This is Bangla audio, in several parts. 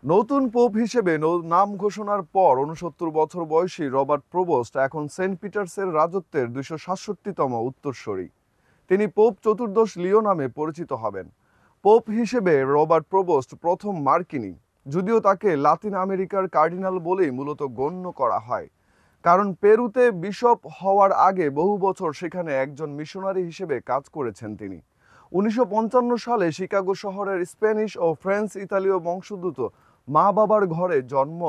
নতুন পোপ হিসেবে নাম ঘোষণার পর ৬৯ বছর বয়সী রবার্ট প্রবোস্ট এখন সেন্ট পিটার্সের রাজত্বের ২৬৭তম উত্তরসূরি। তিনি পোপ চতুর্দশ লিও নামে পরিচিত হবেন। পোপ হিসেবে রবার্ট প্রবোস্ট প্রথম মার্কিনী, যদিও তাকে লাতিন আমেরিকার কার্ডিনাল বলেই মূলত গণ্য করা হয়, কারণ পেরুতে বিশপ হওয়ার আগে বহু বছর সেখানে একজন মিশনারি হিসেবে কাজ করেছেন তিনি। ১৯৫৫ সালে শিকাগো শহরের স্প্যানিশ ও ফ্রেঞ্চ ইতালীয় বংশোদ্ভূত মা বাবার ঘরে জন্ম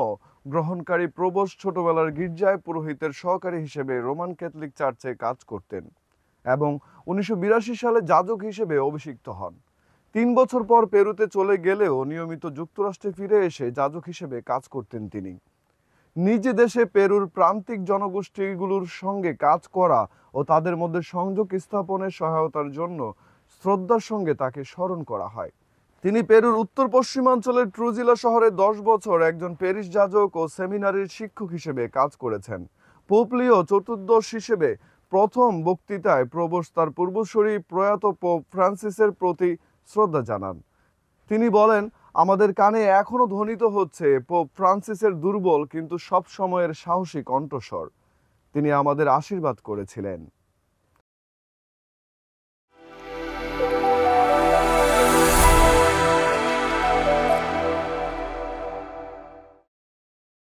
গ্রহণকারী প্রবোস্ট ছোটবেলার গির্জায় পুরোহিতের সহকারী হিসেবে রোমান ক্যাথলিক চার্চে কাজ করতেন এবং ১৯৮২ সালে যাজক হিসেবে অভিষিক্ত হন। ৩ বছর পর পেরুতে চলে গেলেও নিয়মিত যুক্তরাষ্ট্রে ফিরে এসে যাজক হিসেবে কাজ করতেন তিনি। নিজ দেশে পেরুর প্রান্তিক জনগোষ্ঠীগুলোর সঙ্গে কাজ করা ও তাদের মধ্যে সংযোগ স্থাপনের সহায়তার জন্য শ্রদ্ধার সঙ্গে তাকে স্মরণ করা হয়। তিনি পেরুর উত্তর পশ্চিমাঞ্চলের ট্রুজিলা শহরে ১০ বছর একজন প্যারিশ যাজক ও সেমিনারির শিক্ষক হিসেবে কাজ করেছেন। পোপ লিও চতুর্দশ হিসেবে প্রথম বক্তৃতায় প্রবোস্ট তার পূর্বসূরি প্রয়াত পোপ ফ্রান্সিসের প্রতি শ্রদ্ধা জানান। তিনি বলেন, আমাদের কানে এখনো ধ্বনিত হচ্ছে পোপ ফ্রান্সিসের দুর্বল কিন্তু সব সময়ের সাহসী কণ্ঠস্বর। তিনি আমাদের আশীর্বাদ করেছিলেন।